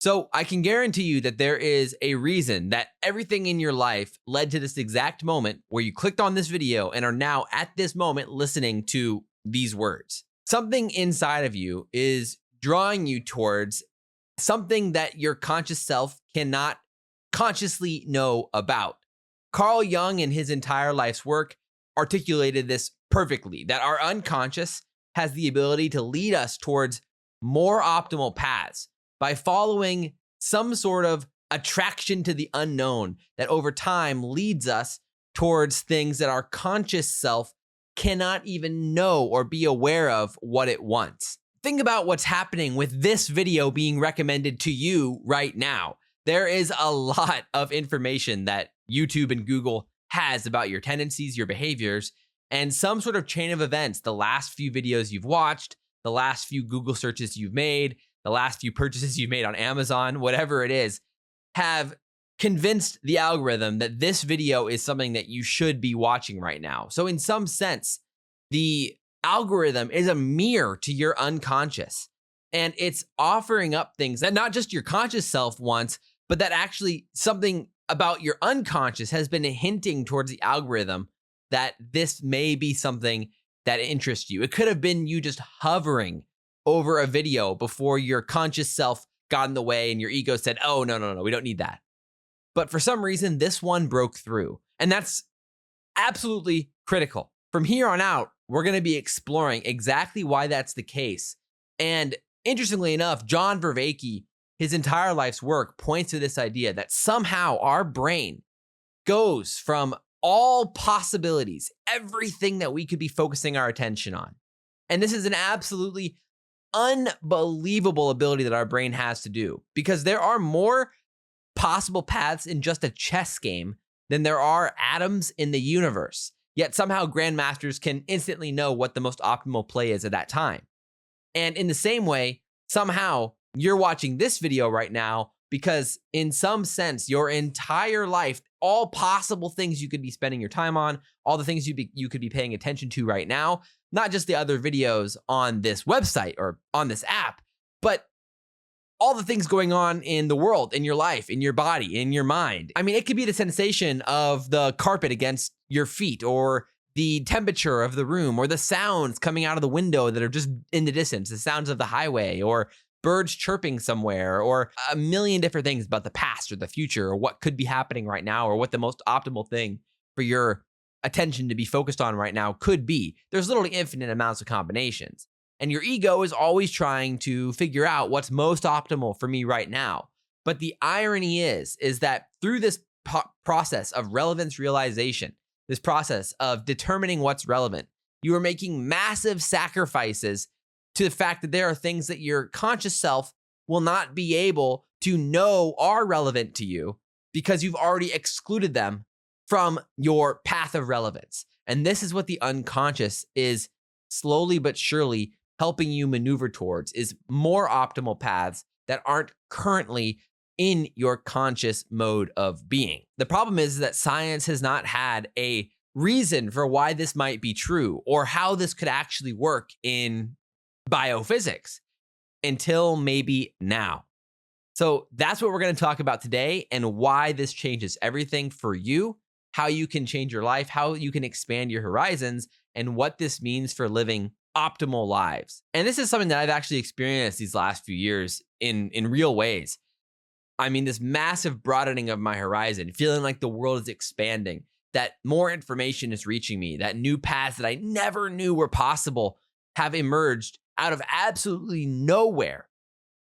So I can guarantee you that there is a reason that everything in your life led to this exact moment where you clicked on this video and are now at this moment listening to these words. Something inside of you is drawing you towards something that your conscious self cannot consciously know about. Carl Jung, in his entire life's work, articulated this perfectly, that our unconscious has the ability to lead us towards more optimal paths by following some sort of attraction to the unknown that over time leads us towards things that our conscious self cannot even know or be aware of what it wants. Think about what's happening with this video being recommended to you right now. There is a lot of information that YouTube and Google has about your tendencies, your behaviors, and some sort of chain of events. The last few videos you've watched, the last few Google searches you've made, the last few purchases you've made on Amazon, whatever it is, have convinced the algorithm that this video is something that you should be watching right now. So in some sense, the algorithm is a mirror to your unconscious, and it's offering up things that not just your conscious self wants, but that actually something about your unconscious has been hinting towards the algorithm that this may be something that interests you. It could have been you just hovering over a video before your conscious self got in the way and your ego said, oh, no, we don't need that. But for some reason, this one broke through. And that's absolutely critical. From here on out, we're going to be exploring exactly why that's the case. And interestingly enough, John Vervaeke, his entire life's work points to this idea that somehow our brain goes from all possibilities, everything that we could be focusing our attention on. And this is an absolutely unbelievable ability that our brain has to do, because there are more possible paths in just a chess game than there are atoms in the universe. Yet somehow grandmasters can instantly know what the most optimal play is at that time. And in the same way, somehow you're watching this video right now because in some sense, your entire life, all possible things you could be spending your time on, all the things you could be paying attention to right now, not just the other videos on this website or on this app, but all the things going on in the world, in your life, in your body, in your mind. I mean, it could be the sensation of the carpet against your feet, or the temperature of the room, or the sounds coming out of the window that are just in the distance, the sounds of the highway, or birds chirping somewhere, or a million different things about the past or the future, or what could be happening right now, or what the most optimal thing for your attention to be focused on right now could be. There's literally infinite amounts of combinations. And your ego is always trying to figure out what's most optimal for me right now. But the irony is that through this process of relevance realization, this process of determining what's relevant, you are making massive sacrifices to the fact that there are things that your conscious self will not be able to know are relevant to you because you've already excluded them from your path of relevance. And this is what the unconscious is slowly but surely helping you maneuver towards, is more optimal paths that aren't currently in your conscious mode of being. The problem is that science has not had a reason for why this might be true or how this could actually work in biophysics until maybe now. So that's what we're going to talk about today, and why this changes everything for you, how you can change your life, how you can expand your horizons, and what this means for living optimal lives. And this is something that I've actually experienced these last few years in real ways. I mean, this massive broadening of my horizon, feeling like the world is expanding, that more information is reaching me, that new paths that I never knew were possible have emerged out of absolutely nowhere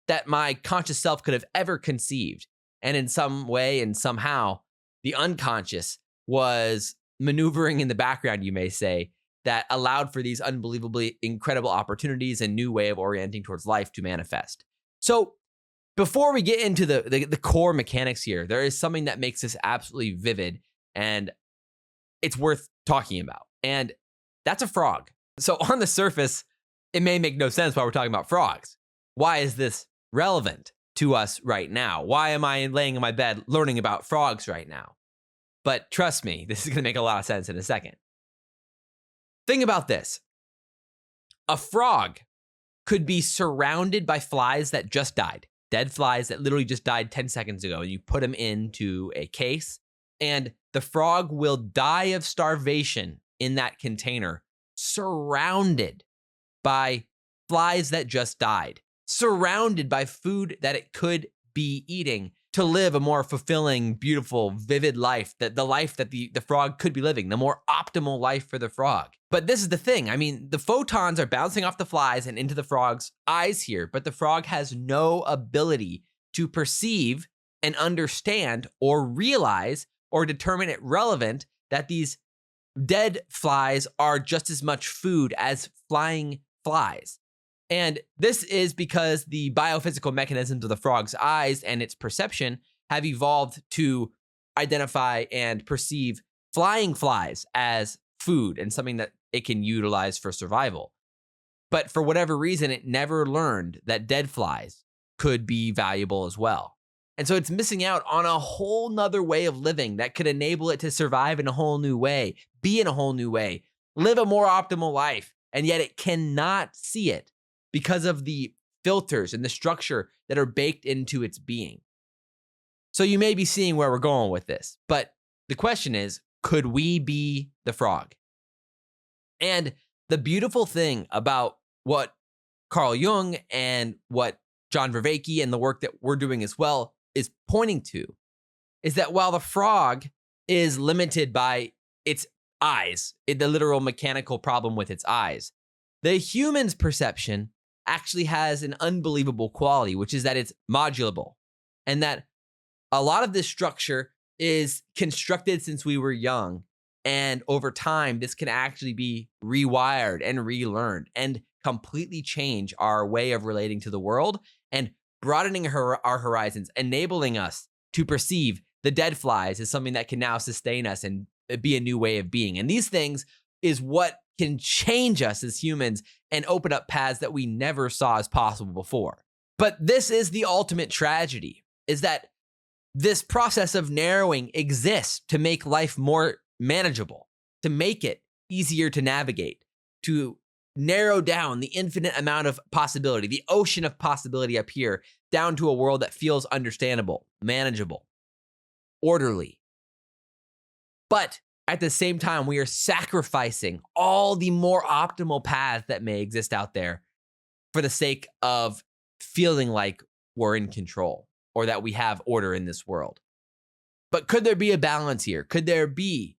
that my conscious self could have ever conceived. And in some way and somehow, the unconscious was maneuvering in the background, you may say, that allowed for these unbelievably incredible opportunities and new way of orienting towards life to manifest. So before we get into the core mechanics here, there is something that makes this absolutely vivid, and it's worth talking about. And that's a frog. So on the surface, it may make no sense why we're talking about frogs. Why is this relevant to us right now? Why am I laying in my bed learning about frogs right now? But trust me, this is going to make a lot of sense in a second. Think about this. A frog could be surrounded by flies that just died. dead flies that literally just died 10 seconds ago, and you put them into a case, and the frog will die of starvation in that container, surrounded by flies that just died, surrounded by food that it could be eating to live a more fulfilling, beautiful, vivid life, that the life that the frog could be living, the more optimal life for the frog. But this is the thing. I mean, the photons are bouncing off the flies and into the frog's eyes here, but the frog has no ability to perceive and understand or realize or determine it relevant that these dead flies are just as much food as flying flies. And this is because the biophysical mechanisms of the frog's eyes and its perception have evolved to identify and perceive flying flies as food and something that it can utilize for survival. But for whatever reason, it never learned that dead flies could be valuable as well. And so it's missing out on a whole nother way of living that could enable it to survive in a whole new way, be in a whole new way, live a more optimal life. And yet it cannot see it because of the filters and the structure that are baked into its being. So you may be seeing where we're going with this, but the question is, could we be the frog? And the beautiful thing about what Carl Jung and what John Vervaeke and the work that we're doing as well is pointing to is that while the frog is limited by its eyes, the literal mechanical problem with its eyes, the human's perception actually has an unbelievable quality, which is that it's modulable, and that a lot of this structure is constructed since we were young. And over time, this can actually be rewired and relearned and completely change our way of relating to the world and broadening our horizons, enabling us to perceive the dead flies as something that can now sustain us and be a new way of being. And these things is what can change us as humans and open up paths that we never saw as possible before. But this is the ultimate tragedy, is that this process of narrowing exists to make life more manageable, to make it easier to navigate, to narrow down the infinite amount of possibility, the ocean of possibility up here, down to a world that feels understandable, manageable, orderly. But at the same time, we are sacrificing all the more optimal paths that may exist out there for the sake of feeling like we're in control or that we have order in this world. But could there be a balance here? Could there be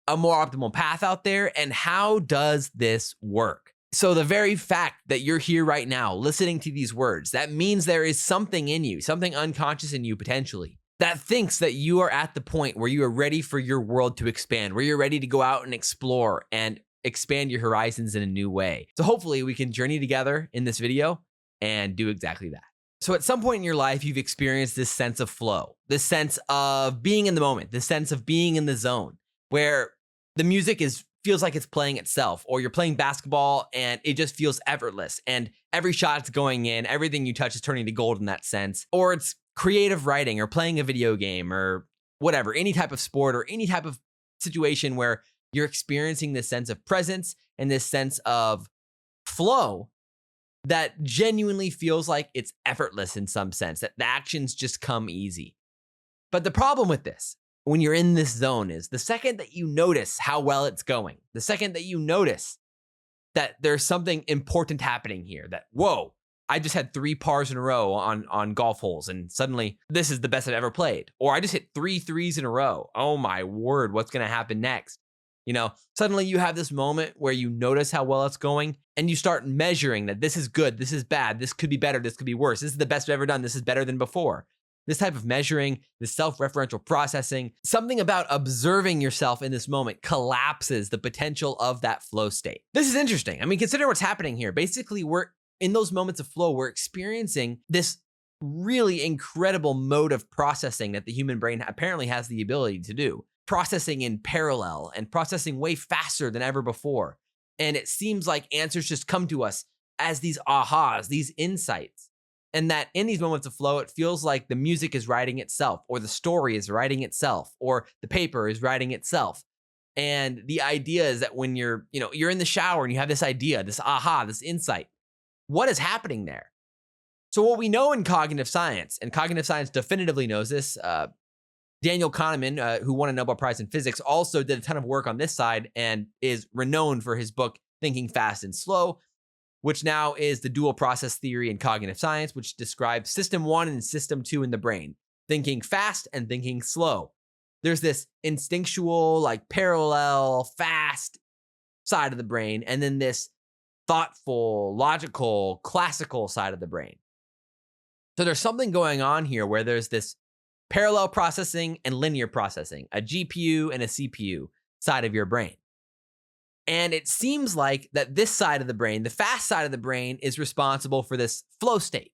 a more optimal path out there? And how does this work? So the very fact that you're here right now, listening to these words, that means there is something in you, something unconscious in you potentially, that thinks that you are at the point where you are ready for your world to expand, where you're ready to go out and explore and expand your horizons in a new way. So hopefully we can journey together in this video and do exactly that. So at some point in your life, you've experienced this sense of flow, this sense of being in the moment, this sense of being in the zone, where the music feels like it's playing itself, or you're playing basketball and it just feels effortless and every shot's going in, everything you touch is turning to gold in that sense. Or it's creative writing or playing a video game or whatever, any type of sport or any type of situation where you're experiencing this sense of presence and this sense of flow that genuinely feels like it's effortless in some sense, that the actions just come easy. But the problem with this, when you're in this zone, is the second that you notice how well it's going, the second that you notice that there's something important happening here, that, whoa, I just had 3 pars in a row on golf holes, and suddenly this is the best I've ever played. Or I just hit 3 threes in a row. Oh my word, what's going to happen next? Suddenly you have this moment where you notice how well it's going and you start measuring that this is good, this is bad, this could be better, this could be worse, this is the best I've ever done, this is better than before. This type of measuring, this self-referential processing, something about observing yourself in this moment collapses the potential of that flow state. This is interesting. I mean, consider what's happening here. Basically, we're in those moments of flow, we're experiencing this really incredible mode of processing that the human brain apparently has the ability to do. Processing in parallel and processing way faster than ever before. And it seems like answers just come to us as these ahas, these insights. And that in these moments of flow, it feels like the music is writing itself, or the story is writing itself, or the paper is writing itself. And the idea is that when you're in the shower and you have this idea, this aha, this insight, what is happening there? So what we know in cognitive science, and cognitive science definitively knows this, Daniel Kahneman, who won a Nobel Prize in physics, also did a ton of work on this side and is renowned for his book, Thinking Fast and Slow, which now is the dual process theory in cognitive science, which describes system 1 and system 2 in the brain, thinking fast and thinking slow. There's this instinctual, like parallel, fast side of the brain, and then this thoughtful, logical, classical side of the brain. So there's something going on here where there's this parallel processing and linear processing, a GPU and a CPU side of your brain. And it seems like that this side of the brain, the fast side of the brain, is responsible for this flow state.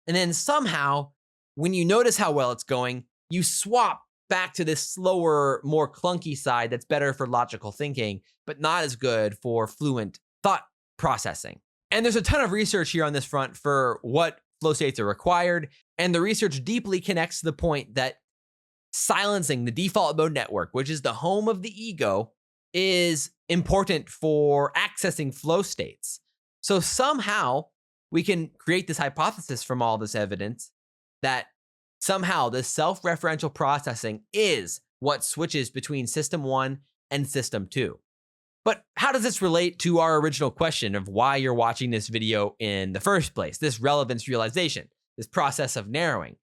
And then somehow, when you notice how well it's going, you swap back to this slower, more clunky side that's better for logical thinking, but not as good for fluent thought processing. And there's a ton of research here on this front for what flow states are required. And the research deeply connects to the point that silencing the default mode network, which is the home of the ego, is important for accessing flow states. So somehow we can create this hypothesis from all this evidence that somehow this self-referential processing is what switches between system 1 and system 2. But how does this relate to our original question of why you're watching this video in the first place, this relevance realization, this process of narrowing?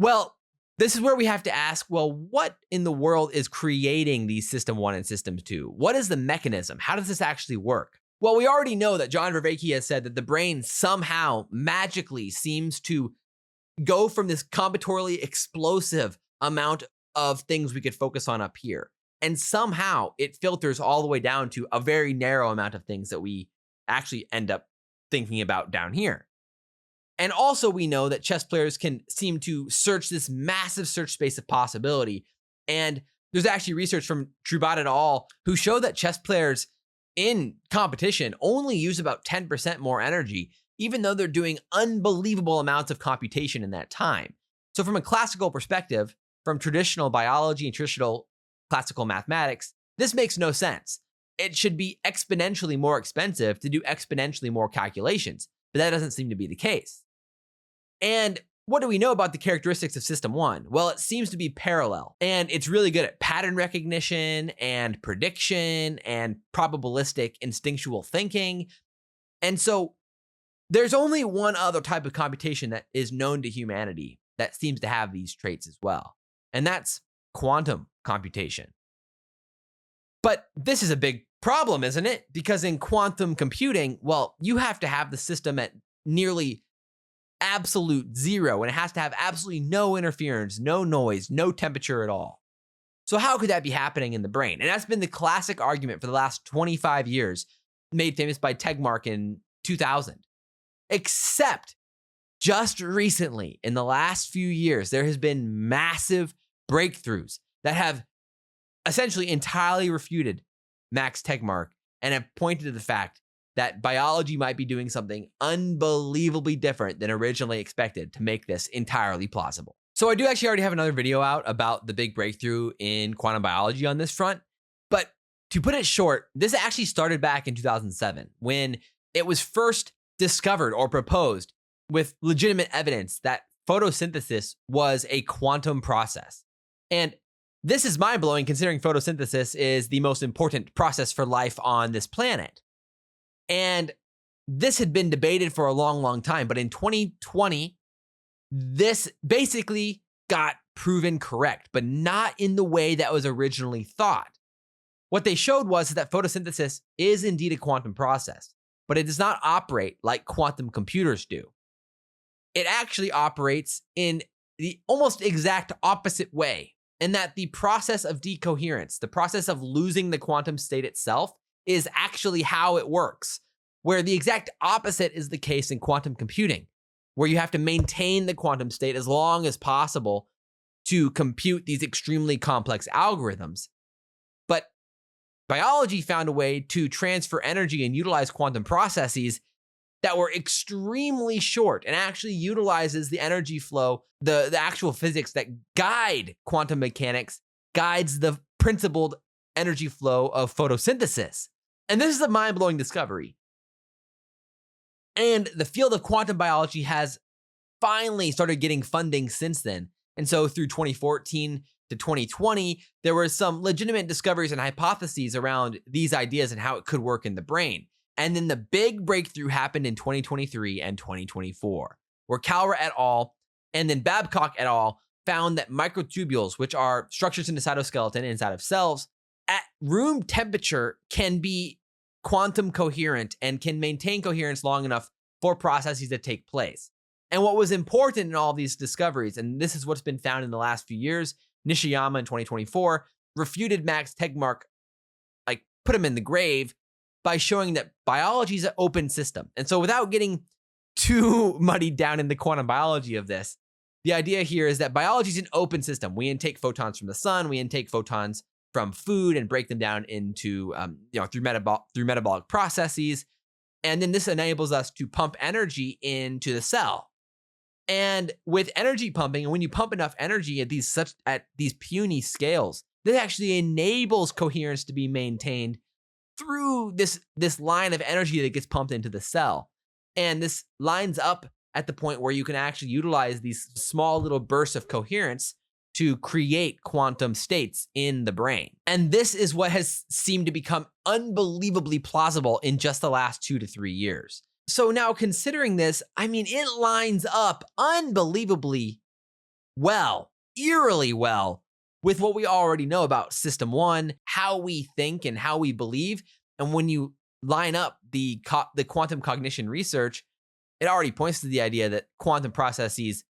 Well, this is where we have to ask, well, what in the world is creating these system 1 and system 2? What is the mechanism? How does this actually work? Well, we already know that John Vervaeke has said that the brain somehow magically seems to go from this combinatorially explosive amount of things we could focus on up here. And somehow it filters all the way down to a very narrow amount of things that we actually end up thinking about down here. And also we know that chess players can seem to search this massive search space of possibility. And there's actually research from Trubat et al. Who show that chess players in competition only use about 10% more energy, even though they're doing unbelievable amounts of computation in that time. So from a classical perspective, from traditional biology and traditional classical mathematics, this makes no sense. It should be exponentially more expensive to do exponentially more calculations, but that doesn't seem to be the case. And what do we know about the characteristics of system 1? Well, it seems to be parallel, and it's really good at pattern recognition and prediction and probabilistic instinctual thinking. And so there's only one other type of computation that is known to humanity that seems to have these traits as well, and that's quantum computation. But this is a big problem, isn't it? Because in quantum computing, well, you have to have the system at nearly absolute zero, and it has to have absolutely no interference, no noise, no temperature at all. So how could that be happening in the brain? And that's been the classic argument for the last 25 years, made famous by Tegmark in 2000. Except just recently, in the last few years, there has been massive breakthroughs that have essentially entirely refuted Max Tegmark and have pointed to the fact that biology might be doing something unbelievably different than originally expected to make this entirely plausible. So I do actually already have another video out about the big breakthrough in quantum biology on this front. But to put it short, this actually started back in 2007 when it was first discovered or proposed with legitimate evidence that photosynthesis was a quantum process. And this is mind-blowing considering photosynthesis is the most important process for life on this planet. And this had been debated for a long, long time. But in 2020, this basically got proven correct, but not in the way that was originally thought. What they showed was that photosynthesis is indeed a quantum process, but it does not operate like quantum computers do. It actually operates in the almost exact opposite way, in that the process of decoherence, the process of losing the quantum state itself, is actually how it works, where the exact opposite is the case in quantum computing, where you have to maintain the quantum state as long as possible to compute these extremely complex algorithms. But biology found a way to transfer energy and utilize quantum processes that were extremely short and actually utilizes the energy flow, the actual physics that guide quantum mechanics, guides the principled energy flow of photosynthesis. And this is a mind-blowing discovery. And the field of quantum biology has finally started getting funding since then. And so through 2014 to 2020, there were some legitimate discoveries and hypotheses around these ideas and how it could work in the brain. And then the big breakthrough happened in 2023 and 2024, where Carhart et al. And then Babcock et al. Found that microtubules, which are structures in the cytoskeleton inside of cells, at room temperature can be quantum coherent and can maintain coherence long enough for processes to take place. And what was important in all of these discoveries, and this is what's been found in the last few years, Nishiyama in 2024 refuted Max Tegmark, like put him in the grave, by showing that biology is an open system. And so without getting too muddied down in the quantum biology of this, the idea here is that biology is an open system. We intake photons from the sun, we intake photons from food and break them down into, through metabolic processes. And then this enables us to pump energy into the cell. And with energy pumping, and when you pump enough energy at these puny scales, this actually enables coherence to be maintained through this line of energy that gets pumped into the cell. And this lines up at the point where you can actually utilize these small little bursts of coherence to create quantum states in the brain. And this is what has seemed to become unbelievably plausible in just the last 2 to 3 years. So now considering this, I mean, it lines up unbelievably well, eerily well, with what we already know about System 1, how we think and how we believe. And when you line up the quantum cognition research, it already points to the idea that quantum processes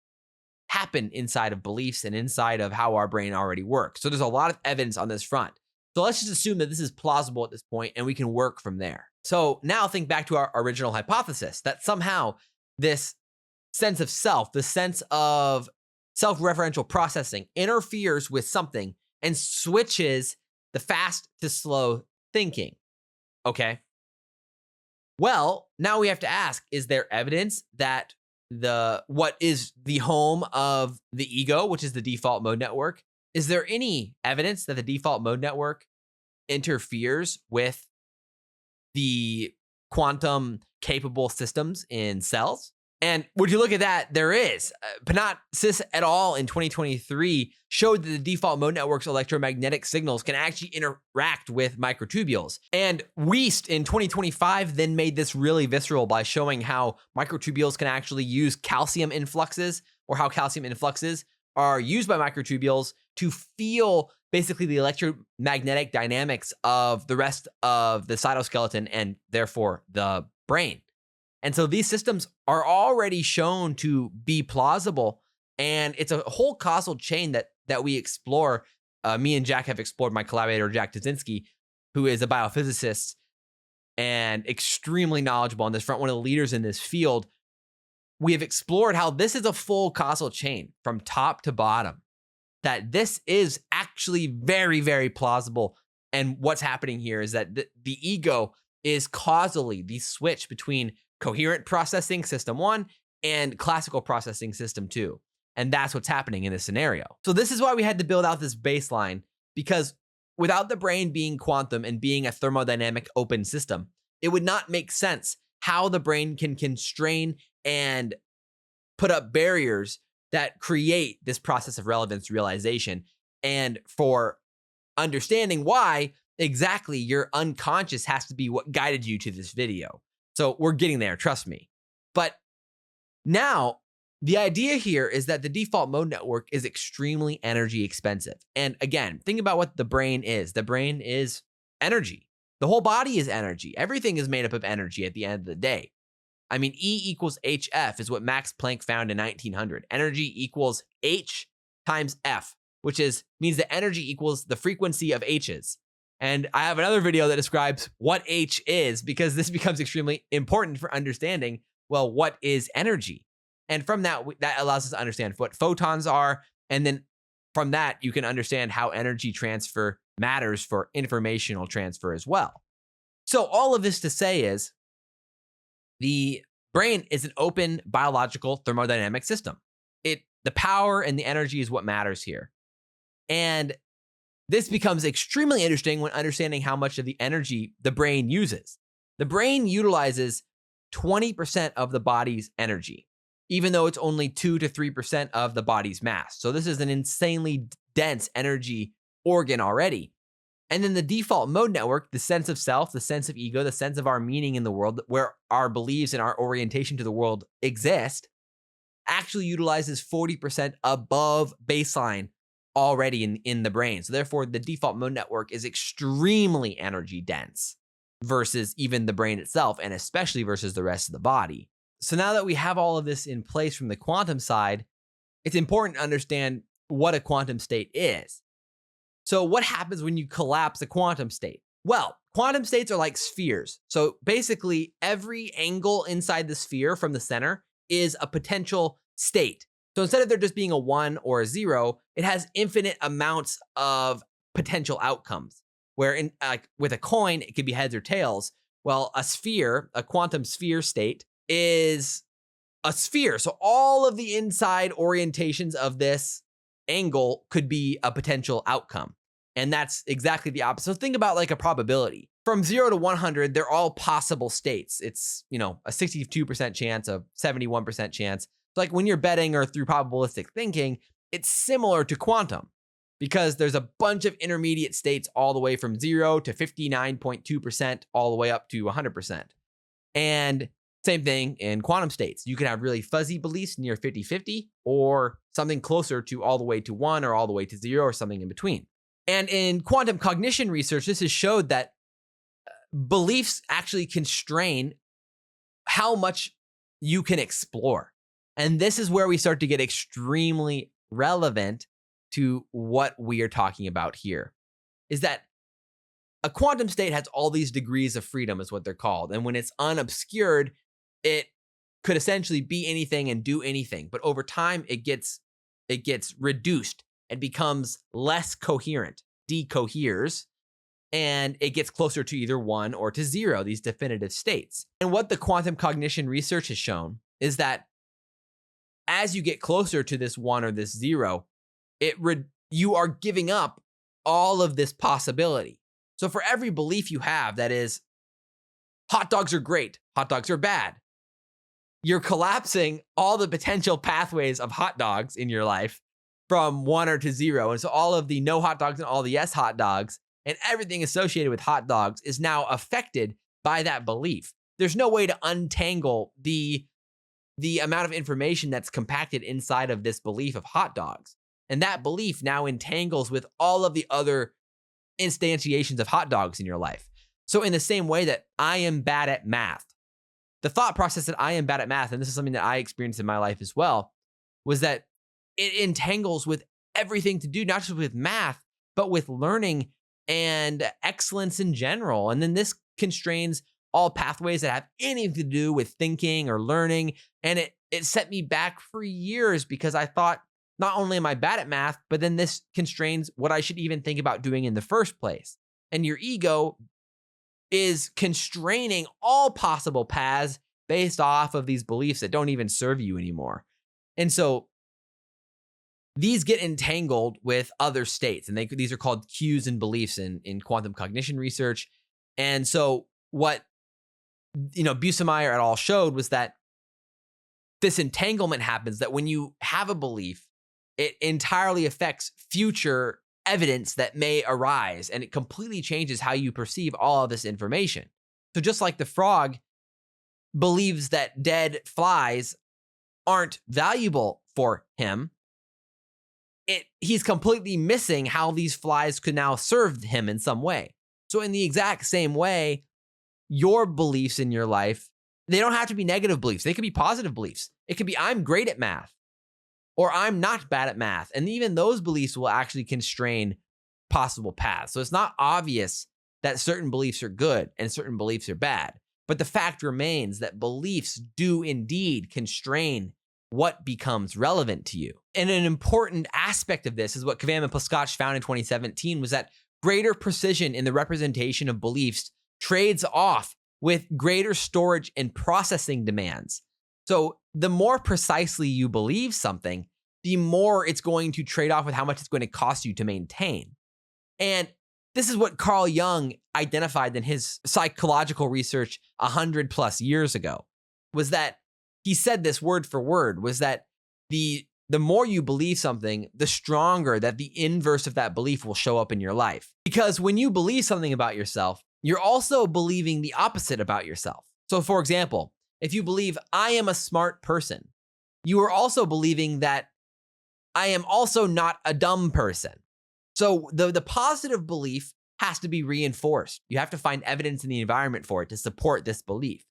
happen inside of beliefs and inside of how our brain already works. So there's a lot of evidence on this front. So let's just assume that this is plausible at this point and we can work from there. So now think back to our original hypothesis that somehow this sense of self, the sense of self-referential processing interferes with something and switches the fast to slow thinking. Okay. Well, now we have to ask, is there evidence that what is the home of the ego, which is the default mode network, is there any evidence that the default mode network interferes with the quantum capable systems in cells? And would you look at that, there is. Panat-Sis et al. In 2023 showed that the default mode network's electromagnetic signals can actually interact with microtubules. And Wiest in 2025 then made this really visceral by showing how microtubules can actually use calcium influxes, or how calcium influxes are used by microtubules to feel basically the electromagnetic dynamics of the rest of the cytoskeleton and therefore the brain. And so these systems are already shown to be plausible, and it's a whole causal chain that we explore. Me and Jack have explored, my collaborator, Jack Dzinski, who is a biophysicist and extremely knowledgeable on this front, one of the leaders in this field. We have explored how this is a full causal chain from top to bottom, that this is actually very, very plausible. And what's happening here is that the ego is causally the switch between coherent processing system 1 and classical processing system 2. And that's what's happening in this scenario. So this is why we had to build out this baseline, because without the brain being quantum and being a thermodynamic open system, it would not make sense how the brain can constrain and put up barriers that create this process of relevance realization. And for understanding why exactly your unconscious has to be what guided you to this video. So we're getting there, trust me. But now the idea here is that the default mode network is extremely energy expensive. And again, think about what the brain is. The brain is energy. The whole body is energy. Everything is made up of energy at the end of the day. I mean, E equals HF is what Max Planck found in 1900. Energy equals H times F, which means that energy equals the frequency of H's. And I have another video that describes what H is, because this becomes extremely important for understanding, well, what is energy? And from that allows us to understand what photons are. And then from that, you can understand how energy transfer matters for informational transfer as well. So all of this to say is the brain is an open biological thermodynamic system. The power and the energy is what matters here. And this becomes extremely interesting when understanding how much of the energy the brain uses. The brain utilizes 20% of the body's energy, even though it's only 2 to 3% of the body's mass. So this is an insanely dense energy organ already. And then the default mode network, the sense of self, the sense of ego, the sense of our meaning in the world, where our beliefs and our orientation to the world exist, actually utilizes 40% above baseline already in the brain. So therefore, the default mode network is extremely energy dense versus even the brain itself, and especially versus the rest of the body. So now that we have all of this in place from the quantum side, it's important to understand what a quantum state is. So what happens when you collapse a quantum state? Well, quantum states are like spheres. So basically, every angle inside the sphere from the center is a potential state. So instead of there just being a 1 or a 0, it has infinite amounts of potential outcomes. Where with a coin, it could be heads or tails. Well, a sphere, a quantum sphere state, is a sphere. So all of the inside orientations of this angle could be a potential outcome. And that's exactly the opposite. So think about like a probability. From 0 to 100, they're all possible states. It's, a 62% chance, a 71% chance. Like when you're betting or through probabilistic thinking, it's similar to quantum because there's a bunch of intermediate states all the way from 0 to 59.2%, all the way up to 100%. And same thing in quantum states. You can have really fuzzy beliefs near 50-50 or something closer to all the way to 1 or all the way to 0 or something in between. And in quantum cognition research, this has showed that beliefs actually constrain how much you can explore. And this is where we start to get extremely relevant to what we are talking about here, is that a quantum state has all these degrees of freedom is what they're called. And when it's unobscured, it could essentially be anything and do anything. But over time, it gets reduced and becomes less coherent, decoheres, and it gets closer to either 1 or to 0, these definitive states. And what the quantum cognition research has shown is that as you get closer to this 1 or this 0, you are giving up all of this possibility. So for every belief you have that is, hot dogs are great, hot dogs are bad, you're collapsing all the potential pathways of hot dogs in your life from 1 or to 0. And so all of the no hot dogs and all the yes hot dogs and everything associated with hot dogs is now affected by that belief. There's no way to untangle the amount of information that's compacted inside of this belief of hot dogs. And that belief now entangles with all of the other instantiations of hot dogs in your life. So in the same way that I am bad at math, the thought process that I am bad at math, and this is something that I experienced in my life as well, was that it entangles with everything to do, not just with math, but with learning and excellence in general. And then this constrains all pathways that have anything to do with thinking or learning. And it set me back for years because I thought, not only am I bad at math, but then this constrains what I should even think about doing in the first place. And your ego is constraining all possible paths based off of these beliefs that don't even serve you anymore. And so these get entangled with other states, and these are called cues and beliefs in quantum cognition research. And so what Busemeyer et al. Showed was that this entanglement happens, that when you have a belief, it entirely affects future evidence that may arise, and it completely changes how you perceive all of this information. So just like the frog believes that dead flies aren't valuable for him, he's completely missing how these flies could now serve him in some way. So in the exact same way, your beliefs in your life, they don't have to be negative beliefs. They could be positive beliefs. It could be, I'm great at math, or I'm not bad at math. And even those beliefs will actually constrain possible paths. So it's not obvious that certain beliefs are good and certain beliefs are bad. But the fact remains that beliefs do indeed constrain what becomes relevant to you. And an important aspect of this is what Kavam and Plaskach found in 2017 was that greater precision in the representation of beliefs trades off with greater storage and processing demands. So the more precisely you believe something, the more it's going to trade off with how much it's going to cost you to maintain. And this is what Carl Jung identified in his psychological research 100 plus years ago. was that he said this word for word, was that the more you believe something, the stronger that the inverse of that belief will show up in your life. Because when you believe something about yourself, you're also believing the opposite about yourself. So for example, if you believe I am a smart person, you are also believing that I am also not a dumb person. So the positive belief has to be reinforced. You have to find evidence in the environment for it to support this belief.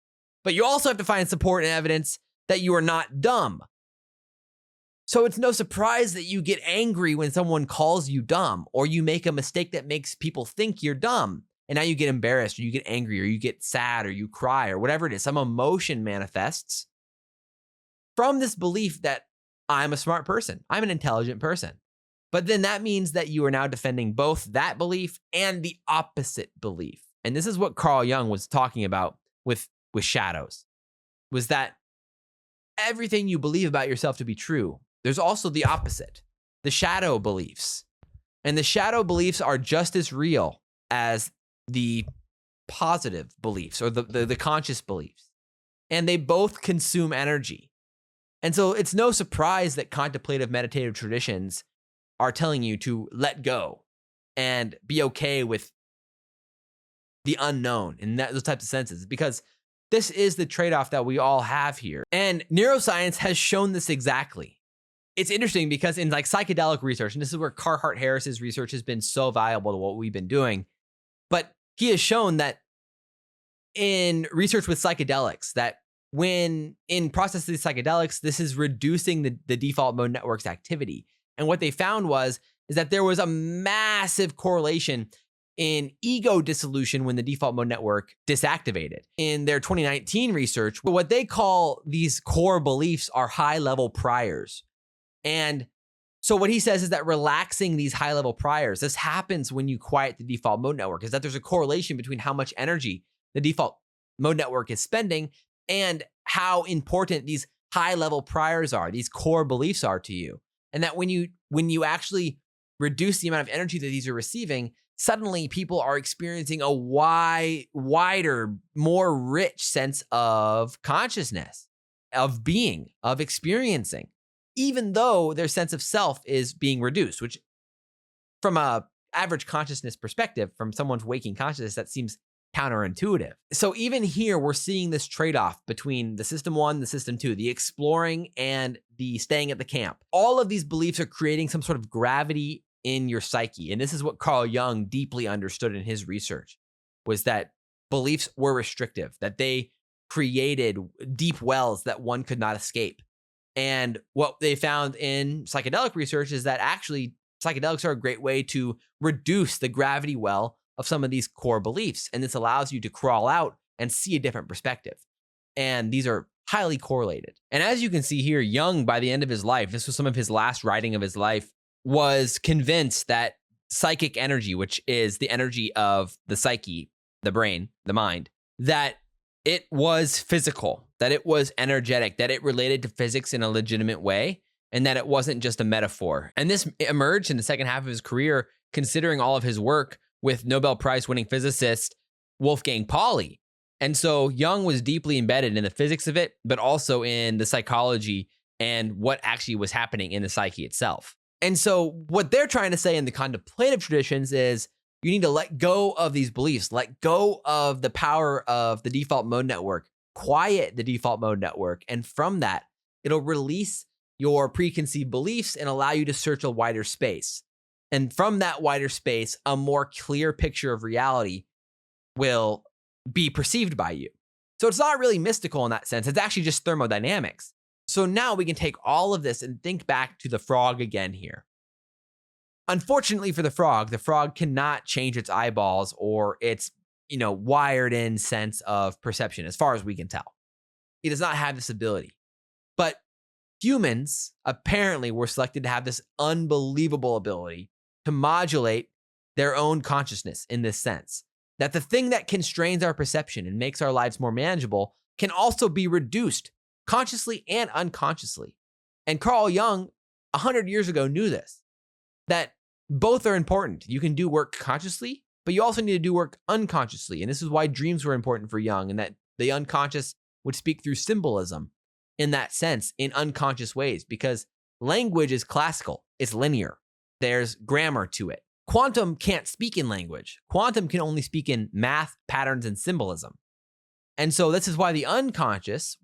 But you also have to find support and evidence that you are not dumb. So it's no surprise that you get angry when someone calls you dumb, or you make a mistake that makes people think you're dumb. And now you get embarrassed, or you get angry, or you get sad, or you cry, or whatever it is. Some emotion manifests from this belief that I'm a smart person, I'm an intelligent person. But then that means that you are now defending both that belief and the opposite belief. And this is what Carl Jung was talking about with shadows, was that everything you believe about yourself to be true, there's also the opposite, the shadow beliefs. And the shadow beliefs are just as real as the positive beliefs or the conscious beliefs. And they both consume energy. And so it's no surprise that contemplative meditative traditions are telling you to let go and be okay with the unknown in those types of senses, because this is the trade-off that we all have here. And neuroscience has shown this exactly. It's interesting because in like psychedelic research, and this is where Carhart-Harris's research has been so valuable to what we've been doing, but he has shown that in research with psychedelics, that when in processing psychedelics, this is reducing the default mode network's activity. And what they found is that there was a massive correlation in ego dissolution when the default mode network disactivated. In their 2019 research, what they call these core beliefs are high-level priors. And so what he says is that relaxing these high-level priors, this happens when you quiet the default mode network, is that there's a correlation between how much energy the default mode network is spending and how important these high-level priors are, these core beliefs are to you. And that when you actually reduce the amount of energy that these are receiving, suddenly people are experiencing a wider, more rich sense of consciousness, of being, of experiencing, even though their sense of self is being reduced, which from a average consciousness perspective, from someone's waking consciousness, that seems counterintuitive. So even here, we're seeing this trade-off between the system 1, the system 2, the exploring and the staying at the camp. All of these beliefs are creating some sort of gravity in your psyche. And this is what Carl Jung deeply understood in his research, was that beliefs were restrictive, that they created deep wells that one could not escape. And what they found in psychedelic research is that actually psychedelics are a great way to reduce the gravity well of some of these core beliefs. And this allows you to crawl out and see a different perspective. And these are highly correlated. And as you can see here, Jung, by the end of his life, this was some of his last writing of his life, was convinced that psychic energy, which is the energy of the psyche, the brain, the mind, that it was physical, that it was energetic, that it related to physics in a legitimate way, and that it wasn't just a metaphor. And this emerged in the second half of his career, considering all of his work with Nobel Prize winning physicist Wolfgang Pauli. And so Jung was deeply embedded in the physics of it, but also in the psychology and what actually was happening in the psyche itself. And so what they're trying to say in the contemplative traditions is you need to let go of these beliefs, let go of the power of the default mode network, quiet the default mode network. And from that, it'll release your preconceived beliefs and allow you to search a wider space. And from that wider space, a more clear picture of reality will be perceived by you. So it's not really mystical in that sense. It's actually just thermodynamics. So now we can take all of this and think back to the frog again here. Unfortunately for the frog cannot change its eyeballs or its, wired in sense of perception, as far as we can tell. It does not have this ability. But humans apparently were selected to have this unbelievable ability to modulate their own consciousness in this sense. That the thing that constrains our perception and makes our lives more manageable can also be reduced consciously and unconsciously. And Carl Jung, 100 years ago, knew this, that both are important. You can do work consciously, but you also need to do work unconsciously. And this is why dreams were important for Jung, and that the unconscious would speak through symbolism in that sense in unconscious ways, because language is classical, it's linear, there's grammar to it. Quantum can't speak in language. Quantum can only speak in math, patterns, and symbolism. And so this is why the unconscious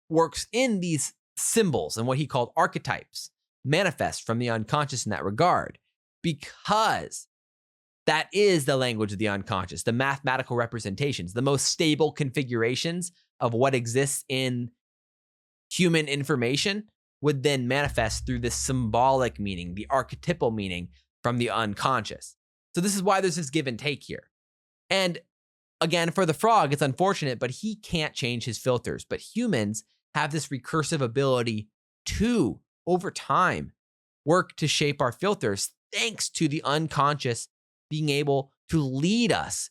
works in these symbols and what he called archetypes, manifest from the unconscious in that regard, because that is the language of the unconscious, the mathematical representations, the most stable configurations of what exists in human information would then manifest through this symbolic meaning, the archetypal meaning from the unconscious. So this is why there's this give and take here. And again, for the frog, it's unfortunate, but he can't change his filters. But humans have this recursive ability to, over time, work to shape our filters, thanks to the unconscious being able to lead us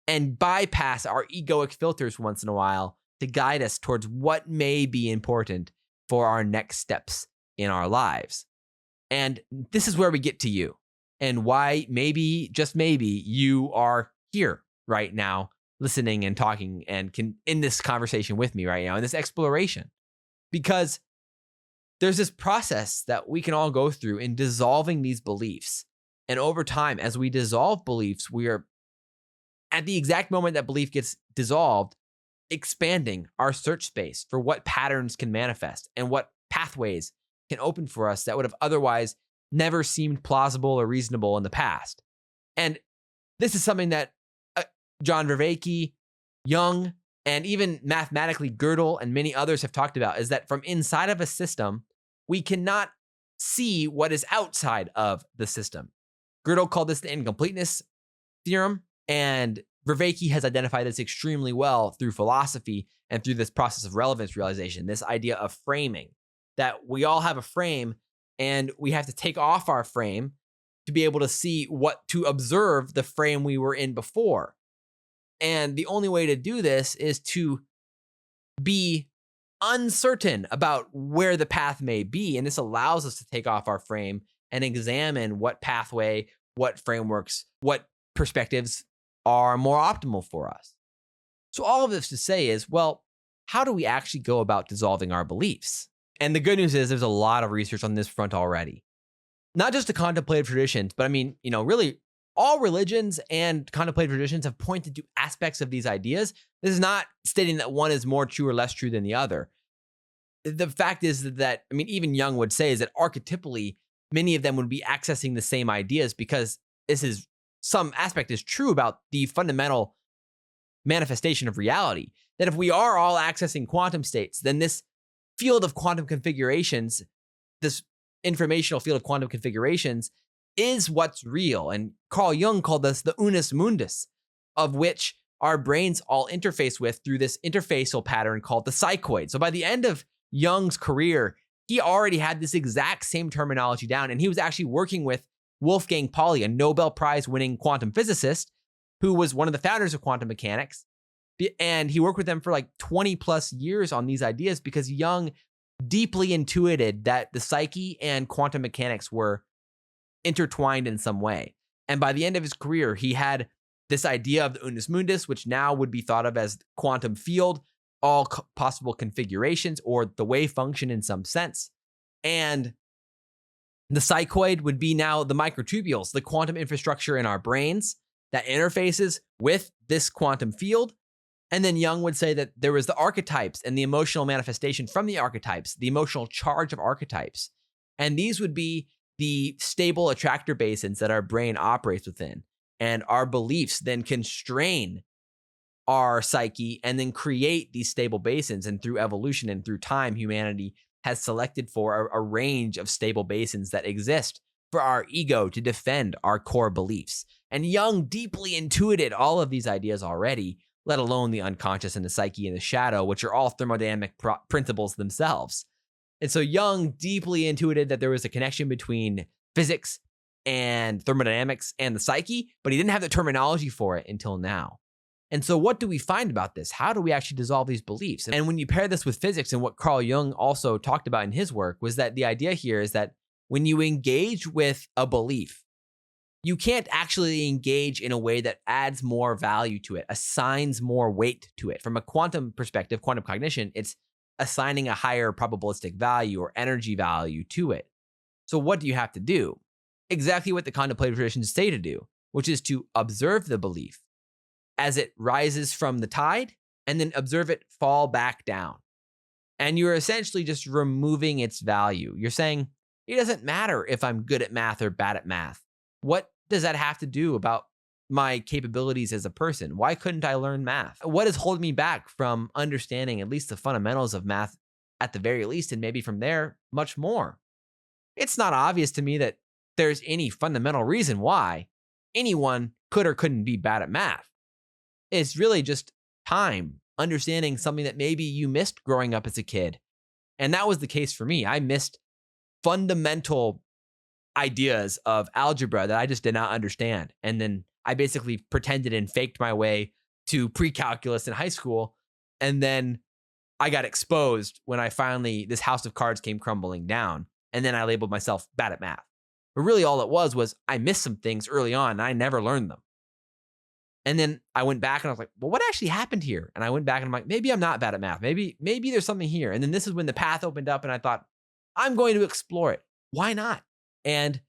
and bypass our egoic filters once in a while to guide us towards what may be important for our next steps in our lives. And this is where we get to you and why maybe, just maybe, you are here right now listening and talking and can in this conversation with me right now, in this exploration. Because there's this process that we can all go through in dissolving these beliefs. And over time, as we dissolve beliefs, we are, at the exact moment that belief gets dissolved, expanding our search space for what patterns can manifest and what pathways can open for us that would have otherwise never seemed plausible or reasonable in the past. And this is something that John Vervaeke, Jung, and even mathematically Gödel and many others have talked about, is that from inside of a system, we cannot see what is outside of the system. Gödel called this the incompleteness theorem, and Vervaeke has identified this extremely well through philosophy and through this process of relevance realization, this idea of framing, that we all have a frame and we have to take off our frame to be able to see to observe the frame we were in before. And the only way to do this is to be uncertain about where the path may be. And this allows us to take off our frame and examine what pathway, what frameworks, what perspectives are more optimal for us. So all of this to say is, well, how do we actually go about dissolving our beliefs? And the good news is there's a lot of research on this front already. Not just the contemplative traditions, but I mean, really all religions and contemplative traditions have pointed to aspects of these ideas. This is not stating that one is more true or less true than the other. The fact is that, even Jung would say is that archetypally, many of them would be accessing the same ideas, because some aspect is true about the fundamental manifestation of reality. That if we are all accessing quantum states, then this field of quantum configurations, this informational field of quantum configurations, is what's real. And Carl Jung called this the unus mundus, of which our brains all interface with through this interfacial pattern called the psychoid. So by the end of Jung's career, he already had this exact same terminology down, and he was actually working with Wolfgang Pauli, a Nobel Prize winning quantum physicist who was one of the founders of quantum mechanics. And he worked with them for like 20 plus years on these ideas, because Jung deeply intuited that the psyche and quantum mechanics were intertwined in some way. And by the end of his career, he had this idea of the unus mundus, which now would be thought of as quantum field, all possible configurations, or the wave function in some sense. And the psychoid would be now the microtubules, the quantum infrastructure in our brains that interfaces with this quantum field. And then Jung would say that there was the archetypes and the emotional manifestation from the archetypes, the emotional charge of archetypes. And these would be the stable attractor basins that our brain operates within. And our beliefs then constrain our psyche and then create these stable basins. And through evolution and through time, humanity has selected for a range of stable basins that exist for our ego to defend our core beliefs. And Jung deeply intuited all of these ideas already, let alone the unconscious and the psyche and the shadow, which are all thermodynamic principles themselves. And so Jung deeply intuited that there was a connection between physics and thermodynamics and the psyche, but he didn't have the terminology for it until now. And so what do we find about this? How do we actually dissolve these beliefs? And when you pair this with physics, and what Carl Jung also talked about in his work, was that the idea here is that when you engage with a belief, you can't actually engage in a way that adds more value to it, assigns more weight to it. From a quantum perspective, quantum cognition, it's assigning a higher probabilistic value or energy value to it. So what do you have to do? Exactly what the contemplative traditions say to do, which is to observe the belief as it rises from the tide and then observe it fall back down. And you're essentially just removing its value. You're saying, it doesn't matter if I'm good at math or bad at math. What does that have to do about my capabilities as a person? Why couldn't I learn math? What is holding me back from understanding at least the fundamentals of math at the very least, and maybe from there, much more? It's not obvious to me that there's any fundamental reason why anyone could or couldn't be bad at math. It's really just time, understanding something that maybe you missed growing up as a kid. And that was the case for me. I missed fundamental ideas of algebra that I just did not understand. And then I basically pretended and faked my way to pre-calculus in high school. And then I got exposed when this house of cards came crumbling down. And then I labeled myself bad at math. But really all it was I missed some things early on and I never learned them. And then I went back and I was like, well, what actually happened here? And I went back and I'm like, maybe I'm not bad at math. Maybe there's something here. And then this is when the path opened up and I thought, I'm going to explore it. Why not? And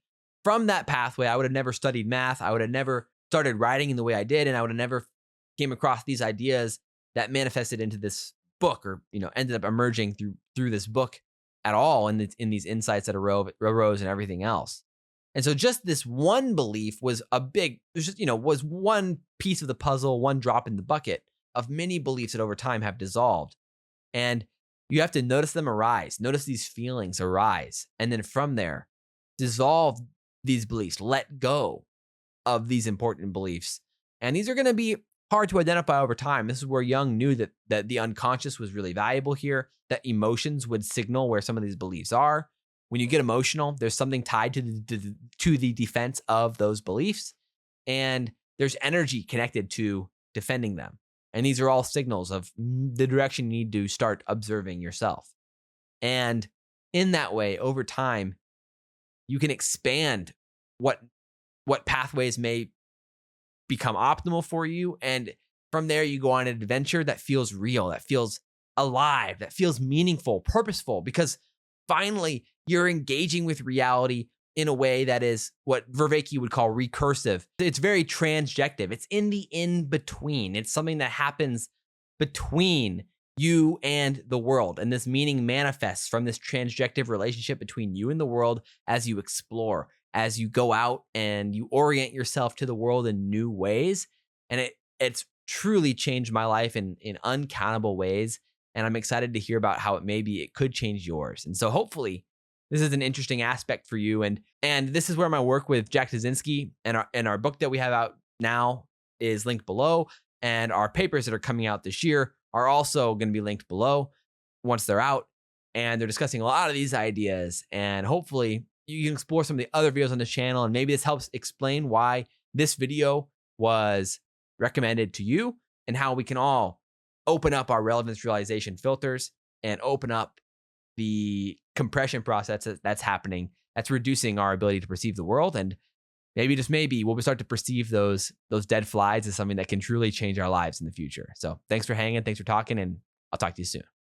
from that pathway, I would have never studied math. I would have never started writing in the way I did. And I would have never came across these ideas that manifested into this book or, ended up emerging through this book at all in these insights that arose and everything else. And so just this one belief was was one piece of the puzzle, one drop in the bucket of many beliefs that over time have dissolved. And you have to notice them arise, notice these feelings arise. And then from there, dissolve these beliefs, let go of these important beliefs. And these are going to be hard to identify over time. This is where Jung knew that the unconscious was really valuable here, that emotions would signal where some of these beliefs are. When you get emotional, there's something tied to the defense of those beliefs, and there's energy connected to defending them. And these are all signals of the direction you need to start observing yourself. And in that way, over time, you can expand what pathways may become optimal for you. And from there, you go on an adventure that feels real, that feels alive, that feels meaningful, purposeful, because finally, you're engaging with reality in a way that is what Vervaeke would call recursive. It's very transjective. It's in the in-between. It's something that happens between you and the world. And this meaning manifests from this transjective relationship between you and the world as you explore, as you go out and you orient yourself to the world in new ways. And it's truly changed my life in uncountable ways. And I'm excited to hear about how it could change yours. And so hopefully this is an interesting aspect for you. And this is where my work with Jack Kaczynski and our book that we have out now is linked below. And our papers that are coming out this year are also going to be linked below once they're out. And they're discussing a lot of these ideas. And hopefully you can explore some of the other videos on this channel. And maybe this helps explain why this video was recommended to you and how we can all open up our relevance realization filters and open up the compression process that's happening, that's reducing our ability to perceive the world. And maybe, just maybe, we'll start to perceive those dead flies as something that can truly change our lives in the future. So thanks for hanging, thanks for talking, and I'll talk to you soon.